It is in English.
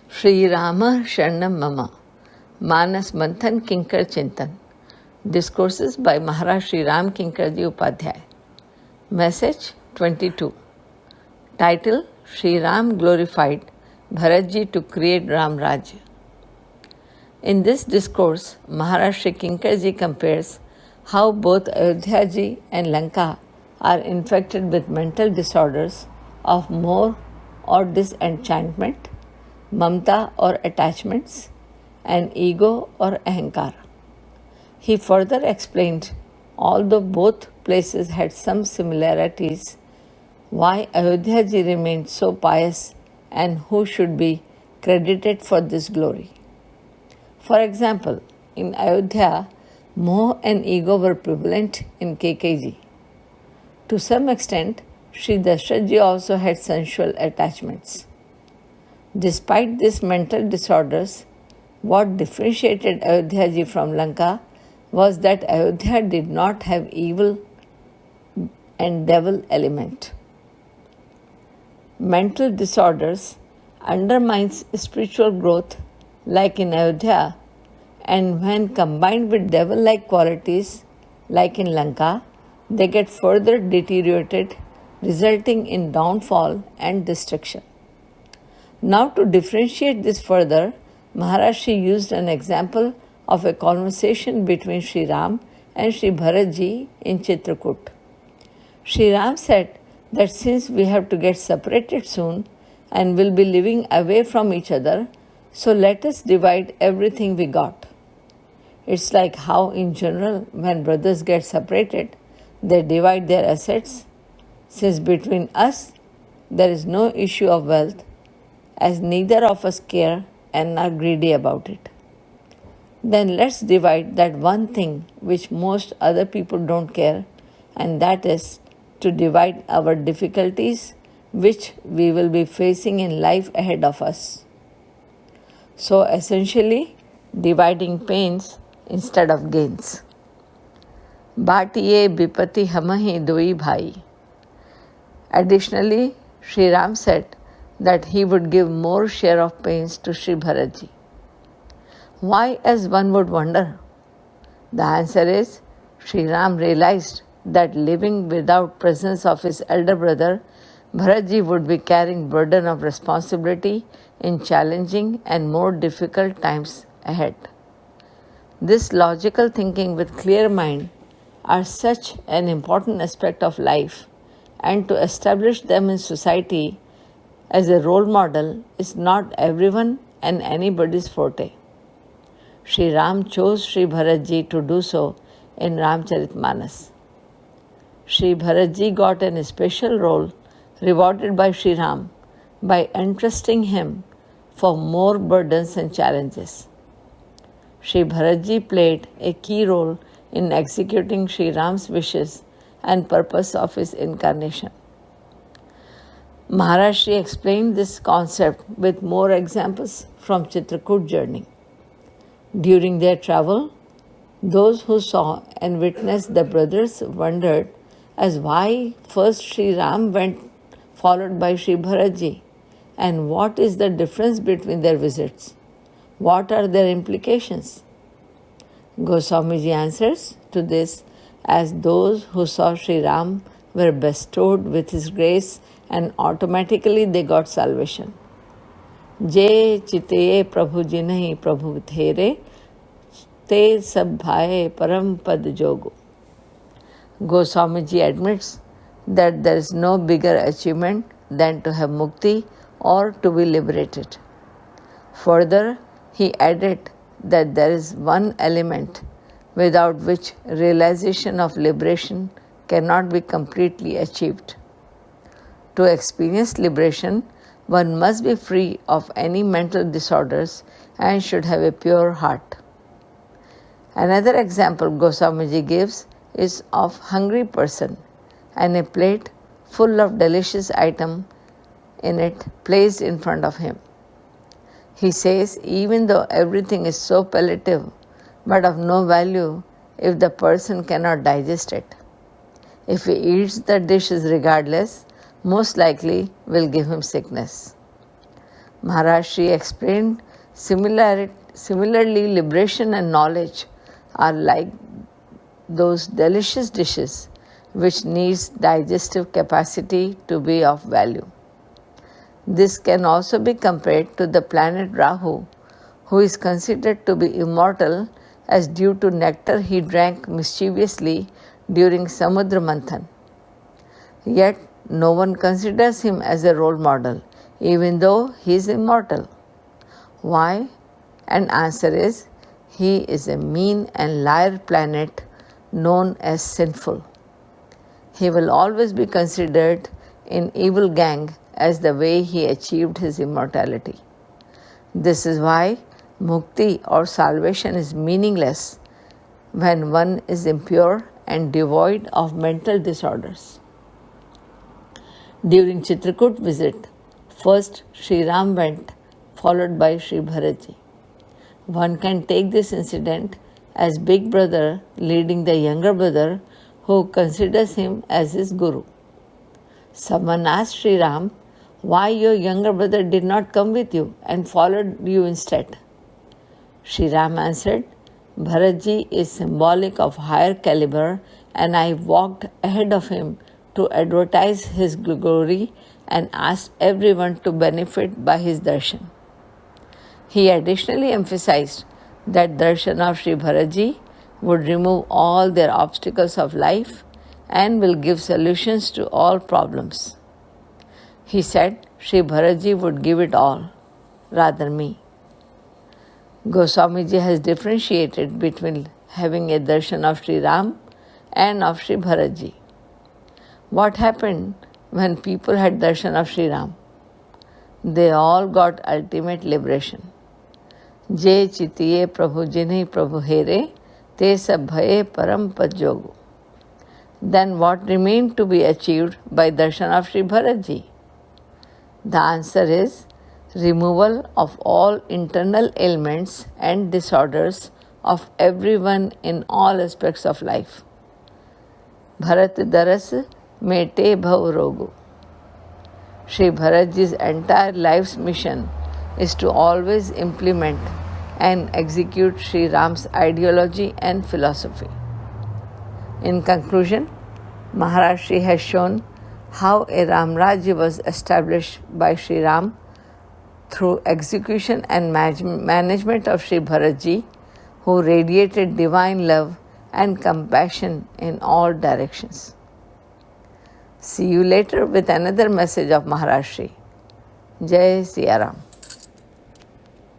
Shri Rama Sharnam Mama Manas Manthan Kinkar Chintan. Discourses by Maharaj Shri Ram Kinkarji Upadhyay. Message 22. Title: Shri Ram glorified Bharatji to create Ram Rajya. In this discourse, Maharaj Shri Kinkarji compares how both Ayodhyaji and Lanka are infected with mental disorders of more or disenchantment, mamta or attachments, and ego or ahankara. He further explained, although both places had some similarities, why Ayodhyaji remained so pious and who should be credited for this glory. For example, in Ayodhya, moh and ego were prevalent in Kaikeyi. To some extent, Sri Dashrathji also had sensual attachments. Despite these mental disorders, what differentiated Ayodhyaji from Lanka was that Ayodhya did not have evil and devil element. Mental disorders undermines spiritual growth like in Ayodhya, and when combined with devil-like qualities like in Lanka, they get further deteriorated, resulting in downfall and destruction. Now, to differentiate this further, Maharashi used an example of a conversation between Sri Ram and Sri Bharatji in Chitrakoot. Sri Ram said that since we have to get separated soon and will be living away from each other, so let us divide everything we got. It's like how in general when brothers get separated, they divide their assets. Since between us there is no issue of wealth, as neither of us care and are greedy about it, then let's divide that one thing which most other people don't care, and that is to divide our difficulties which we will be facing in life ahead of us. So essentially, dividing pains instead of gains. Batiye bipati hamahi doi bhai. Additionally, Sri Ram said that he would give more share of pains to Sri Bharatji. Why, as one would wonder? The answer is, Sri Ram realized that living without presence of his elder brother, Bharatji would be carrying burden of responsibility in challenging and more difficult times ahead. This logical thinking with clear mind are such an important aspect of life, and to establish them in society as a role model is not everyone and anybody's forte. Sri Ram chose Sri Bharatji to do so in Ramcharitmanas. Sri Bharatji got an special role rewarded by Sri Ram by entrusting him for more burdens and challenges. Sri Bharatji played a key role in executing Sri Ram's wishes and purpose of his incarnation. Maharashi explained this concept with more examples from Chitrakoot journey. During their travel, those who saw and witnessed the brothers wondered as why first Sri Ram went followed by Sri Bharatji, and what is the difference between their visits? What are their implications? Goswamiji answers to this as those who saw Sri Ram were bestowed with his grace and automatically they got salvation. Je chiteye prabhu jinahi prabhu there te sab bhaye param pad jogo. Goswamiji admits that there is no bigger achievement than to have mukti or to be liberated. Further, he added that there is one element without which realization of liberation cannot be completely achieved. To experience liberation, one must be free of any mental disorders and should have a pure heart. Another example Goswamiji gives is of hungry person and a plate full of delicious item in it placed in front of him. He says even though everything is so palliative but of no value if the person cannot digest it. If he eats the dishes regardless, most likely will give him sickness. Maharashri explained, similarly, liberation and knowledge are like those delicious dishes which needs digestive capacity to be of value. This can also be compared to the planet Rahu, who is considered to be immortal as due to nectar he drank mischievously during Samudra Manthan. Yet no one considers him as a role model, even though he is immortal. Why? And answer is, he is a mean and liar planet known as sinful. He will always be considered in evil gang as the way he achieved his immortality. This is why mukti or salvation is meaningless when one is impure and devoid of mental disorders. During Chitrakoot visit, first Sri Ram went, followed by Sri Bharatji. One can take this incident as big brother leading the younger brother who considers him as his guru. Someone asked Sri Ram why your younger brother did not come with you and followed you instead. Sri Ram answered, Bharatji is symbolic of higher caliber and I walked ahead of him to advertise his glory and asked everyone to benefit by his darshan. He additionally emphasized that darshan of Sri Bharatji would remove all their obstacles of life and will give solutions to all problems. He said Sri Bharatji would give it all, rather me. Goswamiji has differentiated between having a darshan of Sri Ram and of Sri Bharatji. What happened when people had darshan of Sri Ram? They all got ultimate liberation. Je chitiye Prabhu jinhi Prabhu here, te sab bhaye param pad jogu. Then what remained to be achieved by darshan of Sri Bharatji? The answer is removal of all internal ailments and disorders of everyone in all aspects of life. Bharat daras mete bhav rogu. Sri Bharatji's entire life's mission is to always implement and execute Sri Ram's ideology and philosophy. In conclusion, Maharashri has shown how a Ramrajya was established by Sri Ram through execution and management of Sri Bharatji, who radiated divine love and compassion in all directions. See you later with another message of Maharashri. Jai Siya Ram.